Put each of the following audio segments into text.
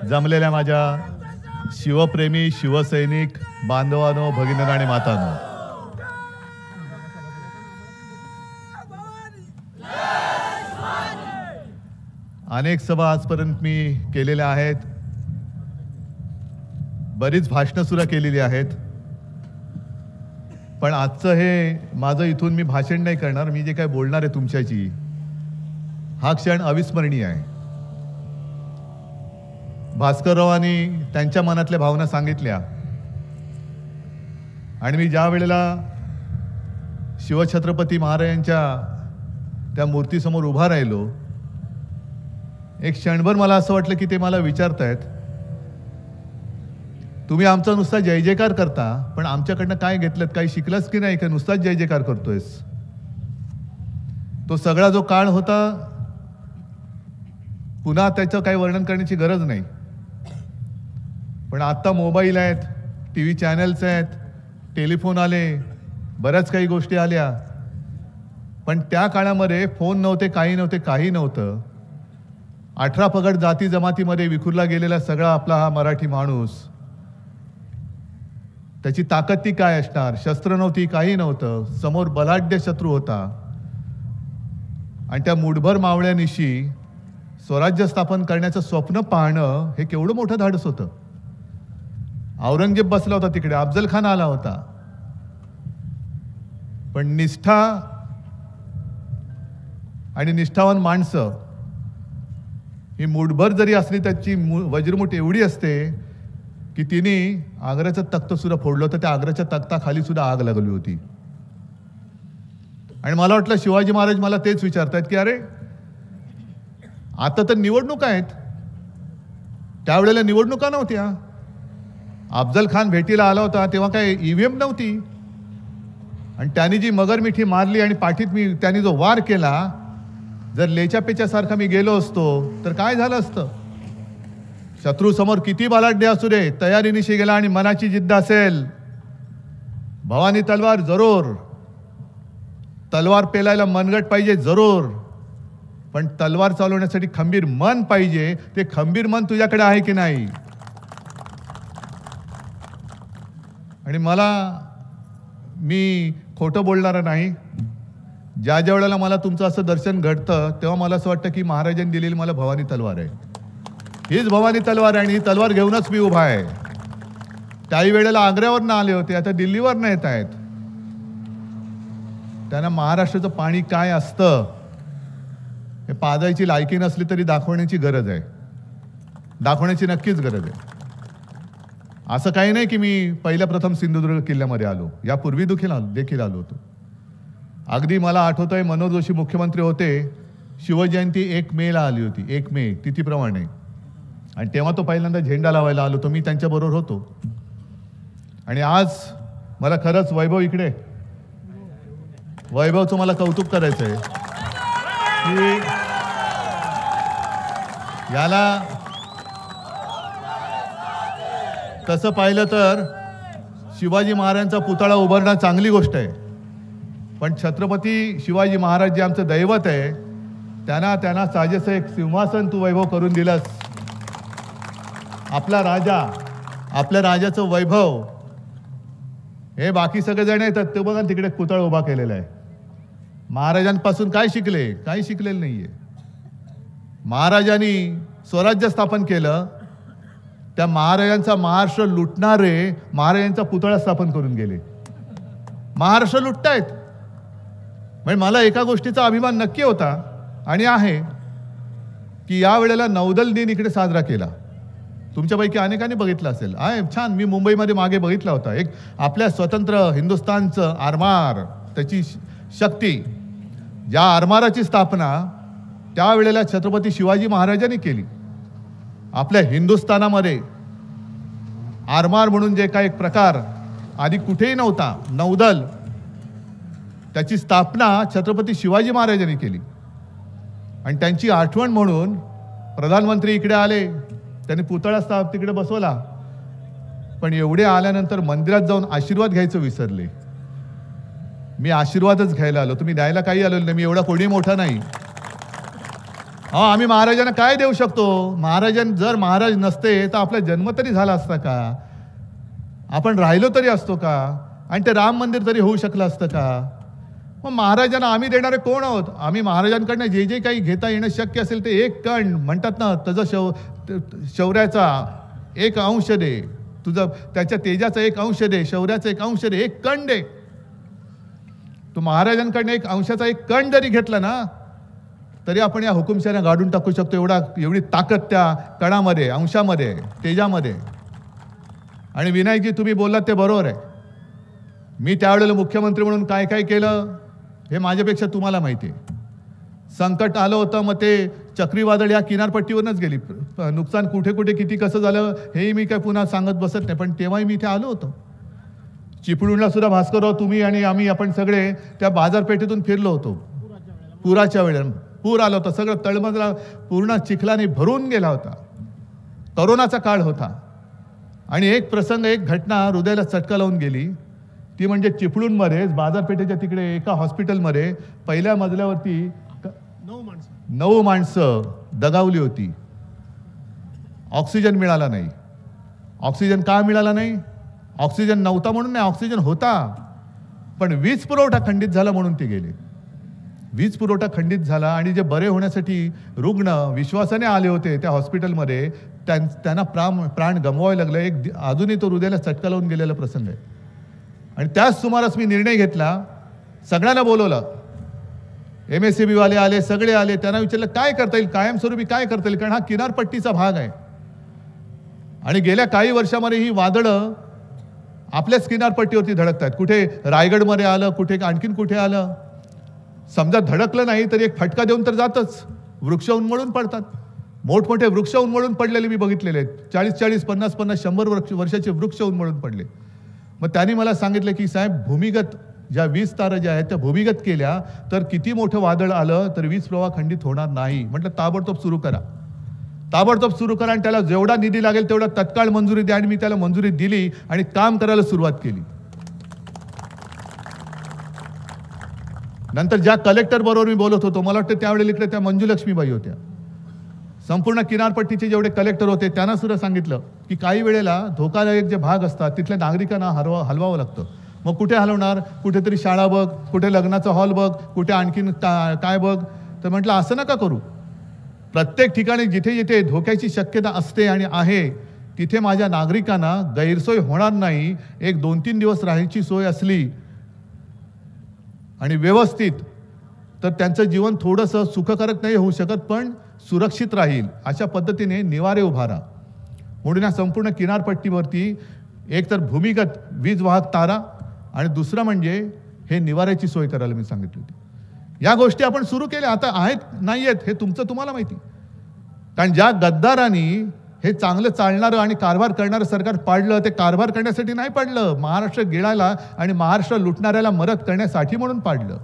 जमलेल्या माझ्या शिवप्रेमी शिवसैनिक बांधवांनो, भगिनींनो आणि मातांनो, अनेक सभा आजपर्यंत मी केलेल्या आहेत, बरीच भाषणं सुद्धा केलेली आहेत. पण आजचं हे माझं इथून मी भाषण नाही करणार. मी जे काय बोलणार आहे तुमच्याशी, हा क्षण अविस्मरणीय आहे. भास्कररावांनी त्यांच्या मनातल्या भावना सांगितल्या आणि मी ज्या वेळेला शिवछत्रपती महाराजांच्या त्या मूर्तीसमोर उभा राहिलो, एक क्षणभर मला असं वाटलं की ते मला विचारतायत, तुम्ही आमचा नुसता जय जयकार करता, पण आमच्याकडनं काय घेतलं, काही शिकलास की नाही, का नुसताच जय जयकार करतोयस. तो सगळा जो काळ होता, पुन्हा त्याचं काही वर्णन करण्याची गरज नाही. पण आता मोबाईल आहेत, टीव्ही चॅनल्स आहेत, टेलिफोन आले, बऱ्याच काही गोष्टी आल्या. पण त्या काळामध्ये फोन नव्हते, काही नव्हतं. 18 पगड जाती जमातीमध्ये विखुरला गेलेला सगळा आपला हा मराठी माणूस, त्याची ताकद ती काय असणार. शस्त्र नव्हती, काही नव्हतं, समोर बलाढ्य शत्रू होता. आणि त्या मुठभर मावळ्यानिशी स्वराज्य स्थापन करण्याचं स्वप्न पाहणं हे केवढं मोठं धाडस होतं. औरंगजेब बसला होता तिकडे, अफजल खान आला होता. पण निष्ठा आणि निष्ठावान माणसं ही मुठभर जरी असली, त्याची वज्रमुठ एवढी असते की तिने आग्र्याचं तख्त सुद्धा फोडलं होतं. त्या आग्र्याच्या तख्ताखाली सुद्धा आग लागली होती. आणि मला वाटलं शिवाजी महाराज मला तेच विचारतायत की अरे आता तर निवडणुका आहेत, त्यावेळेला निवडणुका नव्हत्या. अफजल खान भेटीला आला होता तेव्हा काय ईव्हीएम नव्हती. आणि त्यांनी जी मगरमिठी मारली आणि पाठीत त्यांनी जो वार केला, जर लेच्यापेच्यासारखा मी गेलो असतो तर काय झालं असतं. शत्रू समोर किती बलाढ्य असू दे, तयारीनिशी गेला आणि मनाची जिद्द असेल, भवानी तलवार जरूर. तलवार पेलायला मनगट पाहिजे जरूर, पण तलवार चालवण्यासाठी खंबीर मन पाहिजे. ते खंबीर मन तुझ्याकडे आहे की नाही. आणि मी खोटं बोलणारा नाही. ज्या वेळेला मला तुमचं असं दर्शन घडतं तेव्हा मला असं वाटतं की महाराजांनी दिलेली मला भवानी तलवार आहे. हीच भवानी तलवार आहे आणि ही तलवार घेऊनच मी उभा आहे. त्याही वेळेला आग्र्यावरनं आले होते, आता दिल्लीवरनं येत आहेत. त्यांना महाराष्ट्राचं पाणी काय असतं हे पाजायची लायकी नसली तरी दाखवण्याची गरज आहे, दाखवण्याची नक्कीच गरज आहे. असं काही नाही की मी पहिल्या प्रथम सिंधुदुर्ग किल्ल्यामध्ये आलो, यापूर्वी देखील आलो होतो. अगदी मला आठवतंय मनोहर जोशी मुख्यमंत्री होते, शिवजयंती 1 मेला आली होती, 1 मे तिथीप्रमाणे. आणि तेव्हा तो पहिल्यांदा झेंडा लावायला आलो होतो, मी त्यांच्याबरोबर होतो. आणि आज मला खरंच वैभवचं मला कौतुक करायचं आहे की याला तसं पाहिलं तर शिवाजी महाराजांचा पुतळा उभारणं चांगली गोष्ट आहे. पण छत्रपती शिवाजी महाराज जे आमचं दैवत आहे, त्यांना साजेसं एक सिंहासन तू वैभव करून दिलंस. आपला राजा, आपल्या राजाचं वैभव हे बाकी सगळेजण येतात, ते बघा तिकडे पुतळा उभा केलेला आहे. महाराजांपासून काय शिकले? काही शिकलेलं नाहीये. महाराजांनी स्वराज्य स्थापन केलं, त्या महाराजांचा महाराष्ट्र लुटणारे महाराजांचा पुतळा स्थापन करून गेले. महाराष्ट्र लुटतायत. म्हणजे मला एका गोष्टीचा अभिमान नक्की होता आणि आहे की या वेळेला नौदल दिन इकडे साजरा केला. तुमच्यापैकी अनेकांनी बघितलं असेल. आहे छान. मी मुंबईमध्ये मागे बघितला होता. एक आपल्या स्वतंत्र हिंदुस्थानचं आरमार, त्याची शक्ती, ज्या आरमाराची स्थापना त्यावेळेला छत्रपती शिवाजी महाराजांनी केली. आपल्या हिंदुस्थानामध्ये आरमार म्हणून जे काही एक प्रकार आधी कुठेही नव्हता, नौदल, त्याची स्थापना छत्रपती शिवाजी महाराजांनी केली. आणि त्यांची आठवण म्हणून प्रधानमंत्री इकडे आले, त्यांनी पुतळा तिकडे बसवला. पण एवढे आल्यानंतर मंदिरात जाऊन आशीर्वाद घ्यायचं विसरले. मी आशीर्वादच घ्यायला आलो, तुम्ही द्यायला काही आलो नाही. मी एवढा कोणी मोठा नाही. आम्ही महाराजांना काय देऊ शकतो? जर महाराज नसते तर आपला जन्म तरी झाला असता का? आपण राहिलो तरी असतो का? आणि ते राम मंदिर तरी होऊ शकलं असतं का? मग महाराजांना आम्ही देणारे कोण आहोत? आम्ही महाराजांकडनं जे जे काही घेता येणं शक्य असेल ते एक कण म्हणतात ना, त्याचा शौर्याचा एक अंश दे, तुझं त्याच्या तेजाचा एक अंश दे, शौर्याचा एक अंश दे, एक कण दे. तू महाराजांकडनं एक अंशाचा एक कण जरी घेतला ना तरी आपण या हुकुमशाहीला गाडून टाकू शकतो. एवढी ताकद त्या कणामध्ये, अंशामध्ये, तेजामध्ये. आणि विनायकजी तुम्ही बोललात ते बरोबर आहे. मी त्यावेळेला मुख्यमंत्री म्हणून काय काय केलं हे माझ्यापेक्षा तुम्हाला माहिती आहे. संकट आलं होतं, मग ते चक्रीवादळ या किनारपट्टीवरच गेली. नुकसान कुठे कुठे किती कसं झालं हेही मी काय पुन्हा सांगत बसत नाही, पण तेव्हाही मी इथे आलो होतो. चिपळूणला सुद्धा भास्करराव, तुम्ही आणि आम्ही, आपण सगळे त्या बाजारपेठेतून फिरलो होतो. पुराच्या वेळेला पूर आला होता, सगळं तळमजला पूर्ण चिखलाने भरून गेला होता. करोनाचा काळ होता आणि एक प्रसंग, एक घटना हृदयाला चटका लावून गेली. ती म्हणजे चिपळूणमध्ये बाजारपेठेच्या तिकडे एका हॉस्पिटलमध्ये पहिल्या मजल्यावरती 9 माणसं दगावली होती. ऑक्सिजन मिळाला नाही. ऑक्सिजन का मिळाला नाही? ऑक्सिजन नव्हता म्हणून नाही, ऑक्सिजन होता, पण वीज पुरवठा खंडित झाला म्हणून ते गेले. वीज पुरवठा खंडित झाला आणि जे बरे होण्यासाठी रुग्ण विश्वासाने आले होते त्या हॉस्पिटलमध्ये, त्यांना प्राण गमवावे लागले. अजूनही तो हृदयाला चटका लावून गेलेला प्रसंग आहे. आणि त्याच सुमारास मी निर्णय घेतला, सगळ्यांना बोलवलं, MSCB वाले आले, सगळे आले. त्यांना विचारलं काय करता येईल, कायमस्वरूपी काय करता येईल, कारण हा किनारपट्टीचा भाग आहे आणि गेल्या काही वर्षामध्ये ही वादळं आपल्याच किनारपट्टीवरती धडकत आहेत. कुठे रायगडमध्ये आलं, कुठे आणखीन कुठे आलं. समजा धडकलं नाही तरी एक फटका देऊन तर जातच. वृक्ष उन्मळून पडतात. मोठमोठे वृक्ष उन्मळून पडलेले मी बघितलेले आहेत. 40-40, 50-50, 100 वर्षाचे वृक्ष उन्मळून पडले. मग त्यांनी मला सांगितलं की साहेब, भूमिगत ज्या वीज तारा ज्या आहेत त्या भूमिगत केल्या तर किती मोठं वादळ आलं तर वीज प्रवाह खंडित होणार नाही. म्हटलं ताबडतोब सुरू करा, ताबडतोब सुरू करा आणि त्याला जेवढा निधी लागेल तेवढा तत्काळ मंजुरी द्या. आणि मी त्याला मंजुरी दिली आणि काम करायला सुरुवात केली. नंतर ज्या कलेक्टर बरोबर मी बोलत होतो, मला वाटतं त्यावेळेला इकडे त्या मंजुलक्ष्मीबाई होत्या. संपूर्ण किनारपट्टीचे जेवढे कलेक्टर होते त्यांना सुद्धा सांगितलं की काही वेळेला धोकादायक जे भाग असतात तिथल्या नागरिकांना हलवावं लागतं. मग कुठे हलवणार? कुठेतरी शाळा बघ, कुठे लग्नाचा हॉल बघ, कुठे आणखीन काय बघ. तर म्हटलं असं नका करू. प्रत्येक ठिकाणी जिथे जिथे धोक्याची शक्यता असते आणि आहे तिथे माझ्या नागरिकांना गैरसोय होणार नाही. एक 2-3 दिवस राहायची सोय असली आणि व्यवस्थित तर त्यांचं जीवन थोडंसं सुखकारक नाही होऊ शकत, पण सुरक्षित राहील अशा पद्धतीने निवारे उभारा. म्हणून या संपूर्ण किनारपट्टीवरती एक तर भूमिगत वीज वाहक तारा आणि दुसरं म्हणजे हे निवाऱ्याची सोय करायला मी सांगितली होती. या गोष्टी आपण सुरू केल्या. आता आहेत नाही आहेत हे तुम्हाला माहिती. कारण ज्या गद्दारांनी हे चांगलं चालणारं आणि कारभार करणारं सरकार पाडलं, ते कारभार करण्यासाठी नाही पाडलं, महाराष्ट्र गिळायला आणि महाराष्ट्र लुटणाऱ्याला मदत करण्यासाठी म्हणून पाडलं.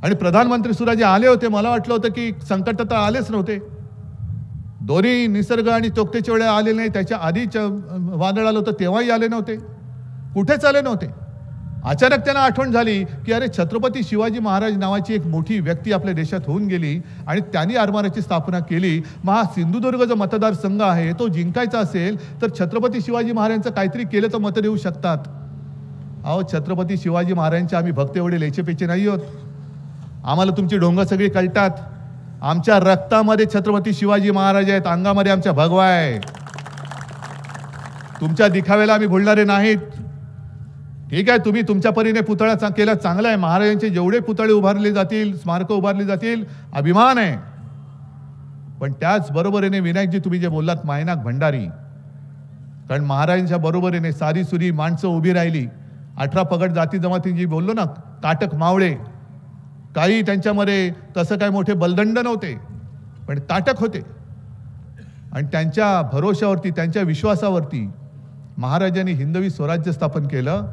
आणि प्रधानमंत्री सुद्धा जे आले होते, मला वाटलं होतं की संकट तर आलेच नव्हते. दोन्ही निसर्ग आणि तोक्तेच्या वेळेला आले नाही, त्याच्या आधीच वादळ आलं होतं तेव्हाही आले नव्हते, कुठेच आले नव्हते. अचानक त्यांना आठवण झाली की अरे, छत्रपती शिवाजी महाराज नावाची एक मोठी व्यक्ती आपल्या देशात होऊन गेली आणि त्यांनी आरमाराची स्थापना केली. मग हा सिंधुदुर्ग जो मतदारसंघ आहे तो जिंकायचा असेल तर छत्रपती शिवाजी महाराजांचं काहीतरी केलं तर मतं देऊ शकतात. अहो, छत्रपती शिवाजी महाराजांचे आम्ही भक्त एवढे लेचेपेचे नाही आहोत. आम्हाला तुमची ढोंग सगळी कळतात. आमच्या रक्तामध्ये छत्रपती शिवाजी महाराज आहेत, अंगामध्ये आमच्या भगवा आहे. तुमच्या दिखाव्याला आम्ही भुलणारे नाहीत. ठीक आहे, तुम्ही तुमच्या परीने पुतळा केला, चांगला आहे. महाराजांचे जेवढे पुतळे उभारले जातील, स्मारकं उभारली जातील, अभिमान आहे. पण त्याच बरोबरीने विनायकजी तुम्ही जे बोललात, मायनाक भंडारी, कारण महाराजांच्या बरोबरीने सारी सुरी माणसं उभी राहिली. 18 पगड जाती जमाती जी बोललो ना, काटक मावळे, काही त्यांच्यामध्ये तसं काय मोठे बलदंड नव्हते, पण ताटक होते. आणि त्यांच्या भरोशावरती, त्यांच्या विश्वासावरती महाराजांनी हिंदवी स्वराज्य स्थापन केलं.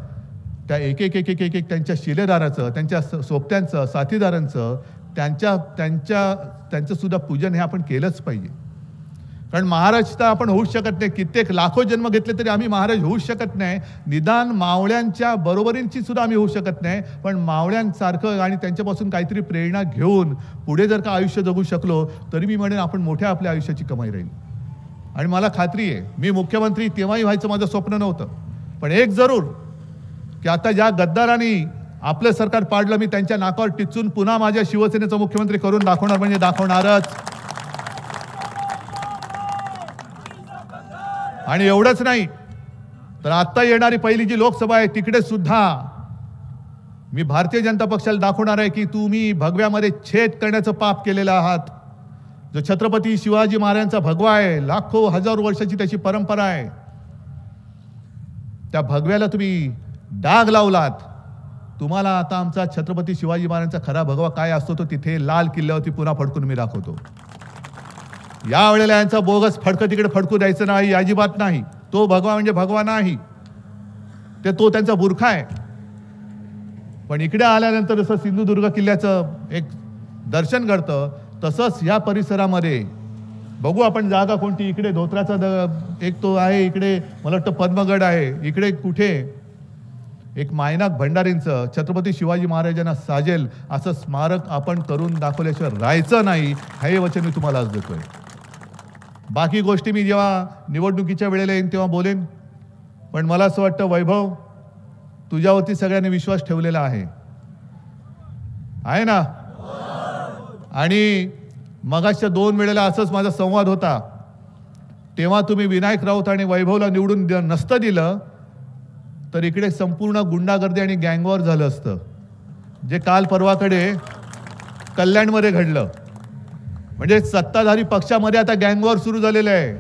त्या एक त्यांच्या शिलेदाराचं, त्यांच्या सोबत्यांचं, साथीदारांचं, त्यांचं सुद्धा पूजन हे आपण केलंच पाहिजे. कारण महाराज तर आपण होऊच शकत नाही, कित्येक लाखो जन्म घेतले तरी आम्ही महाराज होऊच शकत नाही. निदान मावळ्यांच्या बरोबरींची सुद्धा आम्ही होऊ शकत नाही, पण मावळ्यांसारखं आणि त्यांच्यापासून काहीतरी प्रेरणा घेऊन पुढे जर का आयुष्य जगू शकलो तरी मी म्हणेन आपण मोठ्या आपल्या आयुष्याची कमाई राहील. आणि मला खात्री आहे मी मुख्यमंत्री तेव्हाही व्हायचं माझं स्वप्न नव्हतं, पण एक जरूर की आता ज्या गद्दारांनी आपलं सरकार पाडलं मी त्यांच्या नाकावर टिचून पुन्हा माझ्या शिवसेनेचा मुख्यमंत्री करून दाखवणार म्हणजे दाखवणारच. आणि एवढंच नाही तर आता येणारी पहिली जी लोकसभा आहे तिकडे सुद्धा मी भारतीय जनता पक्षाला दाखवणार आहे की तुम्ही भगव्यामध्ये छेद करण्याचं पाप केलेलं आहात. जो छत्रपती शिवाजी महाराजांचा भगवा आहे, लाखो हजारो वर्षाची त्याची परंपरा आहे, त्या भगव्याला तुम्ही डाग लावलात. तुम्हाला आता आमचा छत्रपती शिवाजी महाराजांचा खरा भगवा काय असतो तो तिथे लाल किल्ल्यावरती पुन्हा फडकून मी दाखवतो. यावेळेला यांचा बोगस फडकं तिकडे फडकू द्यायचं नाही, अजिबात नाही. तो भगवा म्हणजे भगवा नाही, तो त्यांचा बुरखा आहे. पण इकडे आल्यानंतर जसं सिंधुदुर्ग किल्ल्याचं एक दर्शन घडतं तसंच या परिसरामध्ये बघू आपण जागा कोणती. इकडे धोत्राचा एक तो आहे, इकडे मला वाटतं पद्मगड आहे, इकडे कुठे एक मायनाक भंडारींचं छत्रपती शिवाजी महाराजांना साजेल असं स्मारक आपण करून दाखवल्याशिवाय राहायचं नाही, हे वचन मी तुम्हाला आज देतोय. बाकी गोष्टी मी जेव्हा निवडणुकीच्या वेळेला येईन तेव्हा बोलेन, पण मला असं वाटतं वैभव तुझ्यावरती सगळ्यांनी विश्वास ठेवलेला आहे ना. आणि मगाच्या 2 वेळेला असंच माझा संवाद होता, तेव्हा तुम्ही विनायक राऊत आणि वैभवला निवडून नसतं दिलं तर इकडे संपूर्ण गुंडागर्दी आणि गँगवॉर झालं असतं, जे काल परवाकडे कल्याणमध्ये घडलं. म्हणजे सत्ताधारी पक्षामध्ये आता गँगवॉर सुरू झालेलं आहे.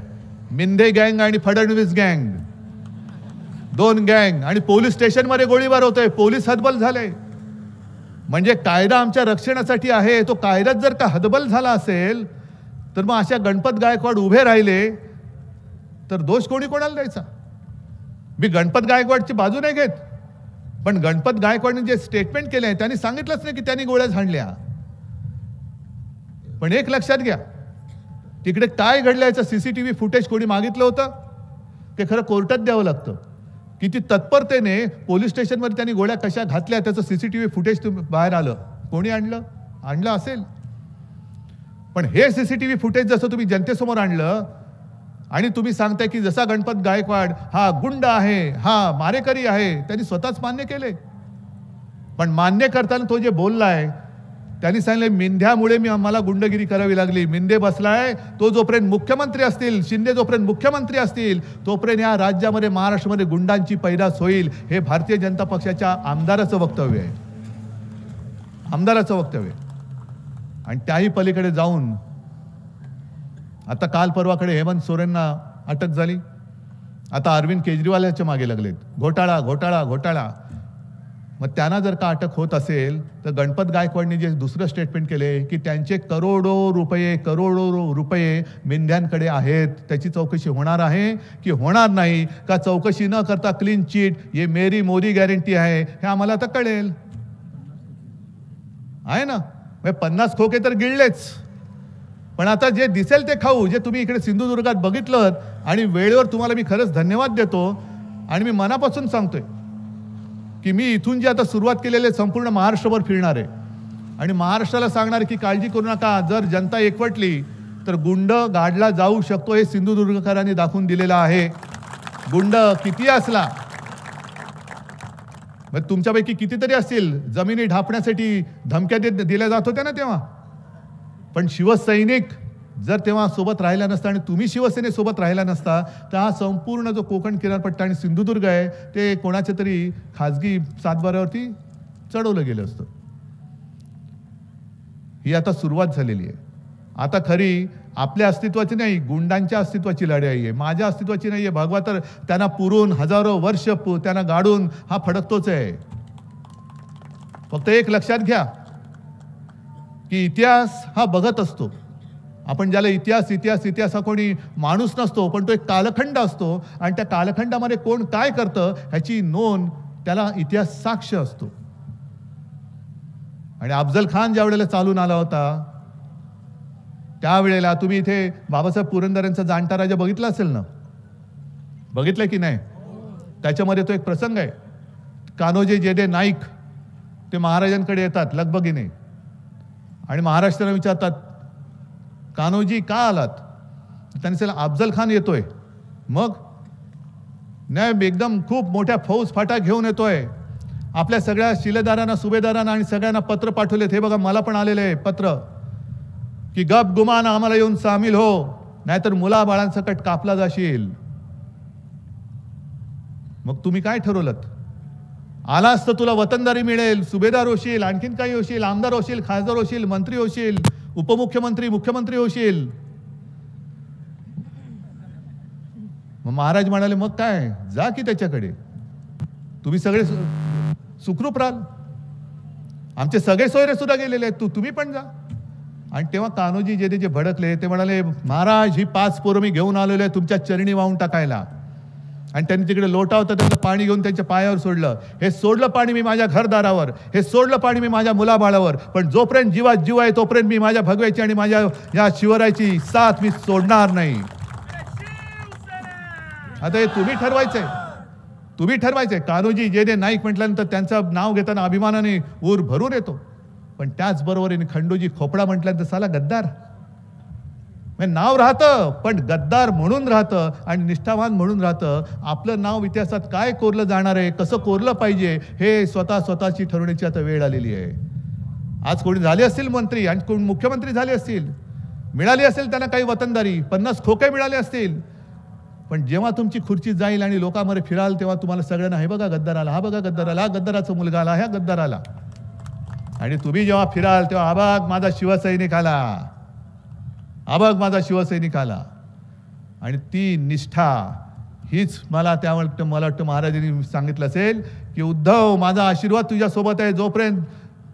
मिंदे गँग आणि फडणवीस गँग, 2 गँग, आणि पोलीस स्टेशनमध्ये गोळीबार होतोय, पोलीस हतबल झाले. म्हणजे कायदा आमच्या रक्षणासाठी आहे, तो कायद्यात जर का हतबल झाला असेल तर मग अशा गणपत गायकवाड उभे राहिले तर दोष कोणी कोणाला द्यायचा. मी गणपत गायकवाडची बाजू नाही घेत, पण गणपत गायकवाडने जे स्टेटमेंट केले त्यांनी सांगितलंच नाही की त्यांनी गोळ्या झाडल्या. पण एक लक्षात घ्या, तिकडे काय घडलं याचं सीसीटीव्ही फुटेज कोणी मागितलं होतं ते खरं कोर्टात द्यावं लागतं. किती तत्परतेने पोलीस स्टेशनमध्ये त्यांनी गोळ्या कशा घातल्या त्याचं सीसीटीव्ही फुटेज बाहेर आलं. कोणी आणलं असेल, पण हे सीसीटीव्ही फुटेज जसं तुम्ही जनतेसमोर आणलं आणि तुम्ही सांगताय की जसा गणपत गायकवाड हा गुंड आहे, हा मारेकरी आहे, त्यांनी स्वतःच मान्य केले. पण मान्य करताना तो जे बोललाय त्यांनी सांगितलं मिंध्यामुळे मला गुंडगिरी करावी लागली. मिंदे बसलाय, तो जोपर्यंत मुख्यमंत्री असतील, शिंदे जोपर्यंत मुख्यमंत्री असतील तोपर्यंत या राज्यामध्ये महाराष्ट्रामध्ये गुंडांची पैदास होईल. हे भारतीय जनता पक्षाच्या आमदाराचं वक्तव्य आहे, आमदाराचं वक्तव्य. आणि त्याही पलीकडे जाऊन आता काल परवाकडे हेमंत सोरेनना अटक झाली, आता अरविंद केजरीवाल याच्या मागे लागलेत. घोटाळा घोटाळा घोटाळा. मग त्यांना जर का अटक होत असेल तर गणपत गायकवाडनी जे दुसरं स्टेटमेंट केले की त्यांचे करोडो रुपये मेंढ्यांकडे आहेत, त्याची चौकशी होणार आहे की होणार नाही, का चौकशी न करता क्लीन चिट ये मेरी मोदी गॅरंटी आहे हे आम्हाला आता कळेल. आहे ना, 50 खोके तर गिळलेच, पण आता जे दिसेल ते खाऊ. जे तुम्ही इकडे सिंधुदुर्गात बघितलं आणि वेळेवर तुम्हाला मी खरंच धन्यवाद देतो. आणि मी मनापासून सांगतोय की मी इथून जे आता सुरुवात केलेले संपूर्ण महाराष्ट्रभर फिरणार आहे आणि महाराष्ट्राला सांगणार की काळजी करू नका, जर जनता एकवटली तर गुंड गाडला जाऊ शकतो. हे सिंधुदुर्गकरांनी दाखवून दिलेलं आहे. गुंड किती असला, मग तुमच्यापैकी कितीतरी असतील जमिनी ढापण्यासाठी धमक्या दिल्या जात होत्या ना तेव्हा, पण शिवसैनिक जर तेव्हा सोबत राहिला नसता आणि तुम्ही शिवसेनेसोबत राहिला नसता तर हा संपूर्ण जो कोकण किनारपट्टा आणि सिंधुदुर्ग आहे ते कोणाच्या तरी खाजगी सातबाऱ्यावरती चढवलं गेलं असतं. ही आता सुरुवात झालेली आहे. आता खरी आपल्या अस्तित्वाची नाही, गुंडांच्या अस्तित्वाची लढाई आहे, माझ्या अस्तित्वाची नाही आहे. भगवा तर त्यांना पुरून हजारो वर्ष त्यांना गाडून हा फडकतोच आहे. फक्त एक लक्षात घ्या की इतिहास हा बघत असतो. आपण ज्याला इतिहास इतिहास इतिहास हा कोणी माणूस नसतो, पण तो एक कालखंड असतो आणि त्या कालखंडामध्ये कोण काय करतं ह्याची नोंद त्याला इतिहास साक्ष असतो. आणि अफजल खान ज्या वेळेला चालून आला होता त्यावेळेला तुम्ही इथे बाबासाहेब पुरंदरेंचा जाणता राजा बघितला असेल ना, बघितलं की नाही? त्याच्यामध्ये तो एक प्रसंग आहे. कान्होजी जेदे नाईक ते महाराजांकडे येतात लगबगीने आणि महाराष्ट्राला विचारतात, कान्होजी का आलात? त्यांनी सांगितलं, अफजल खान येतोय. मग नाही, एकदम खूप मोठ्या फौज फाटा घेऊन येतोय. आपल्या सगळ्या शिलेदारांना, सुभेदारांना आणि सगळ्यांना पत्र पाठवलेत. हे बघा, मला पण आलेलं आहे पत्र की गप गुमान आम्हाला येऊन सामील हो, नाहीतर मुलाबाळांसकट कापला जाशील. मग तुम्ही काय ठरवलं? आलास तर तुला वतनदारी मिळेल, सुभेदार होशील, आणखीन काही होशील, आमदार होशील, खासदार होशील, मंत्री होशील, उपमुख्यमंत्री, मुख्यमंत्री होशील. मग महाराज म्हणाले, मग काय, जा की त्याच्याकडे, तुम्ही सगळे सुखरूप राहाल. आमचे सगळे सोयरे सुद्धा गेलेले आहेत, तुम्ही पण जा. आणि तेव्हा कान्होजी जे भडकले, ते म्हणाले, महाराज ही 5 पोरं मी घेऊन आलेलो आहे तुमच्या चरणी वाहून टाकायला. आणि त्यांनी तिकडे लोटा होता, त्याचं पाणी घेऊन त्यांच्या पायावर सोडलं. हे सोडलं पाणी मी माझ्या घरदारावर, हे सोडलं पाणी मी माझ्या मुलाबाळावर, पण जोपर्यंत जीवात जीव आहे तोपर्यंत मी माझ्या भगव्याची आणि माझ्या या शिवरायाची साथ मी सोडणार नाही. आता हे तुम्ही ठरवायचंय, तुम्ही ठरवायचंय. कान्होजी जेदे नाईक म्हटल्यानंतर त्यांचं नाव घेताना अभिमानाने ऊर भरून येतो, पण त्याचबरोबर खंडोजी खोपडा म्हटल्यानंतर साला गद्दार नाव राहतं, पण गद्दार म्हणून राहतं आणि निष्ठावान म्हणून राहतं. आपलं नाव इतिहासात काय कोरलं जाणार आहे, कसं कोरलं पाहिजे, हे स्वतःची ठरवण्याची आता वेळ आलेली आहे. आज कोणी झाले असतील मंत्री आणि कोण मुख्यमंत्री झाले असतील, मिळाली असेल त्यांना काही वतनदारी, 50 खोके मिळाले असतील, पण जेव्हा तुमची खुर्ची जाईल आणि लोकांमध्ये फिराल तेव्हा तुम्हाला सगळ्यांना, हे बघा गद्दार आला, हा बघा गद्दार आला, हा गद्दाराचा मुलगा आला, ह्या गद्दार आला. आणि तुम्ही जेव्हा फिराल तेव्हा हा बघ माझा शिवसैनिक आला, हा बघ माझा शिवसैनिक आला. आणि ती निष्ठा हीच मला वाटतं महाराजांनी सांगितलं असेल की उद्धव, माझा आशीर्वाद तुझ्यासोबत आहे. जोपर्यंत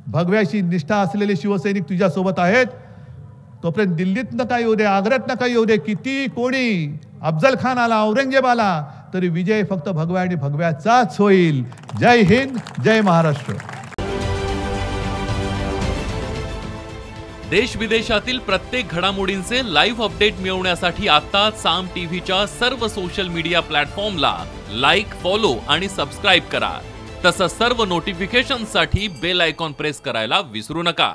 भगव्याशी निष्ठा असलेले शिवसैनिक तुझ्यासोबत आहेत तोपर्यंत दिल्लीत नका येऊ दे, आग्र्यात नका येऊ दे, किती कोणी अफजल खान आला, औरंगजेब आला, तरी विजय फक्त भगव्या आणि भगव्याचाच होईल. जय हिंद, जय महाराष्ट्र. देश विदेशातील प्रत्येक घडामोडींचे लाईव्ह अपडेट मिळवण्यासाठी आता साम टीव्हीच्या सर्व सोशल मीडिया प्लॅटफॉर्मला लाईक, फॉलो आणि सबस्क्राईब करा. तसंच सर्व नोटिफिकेशनसाठी बेल आयकॉन प्रेस करायला विसरू नका.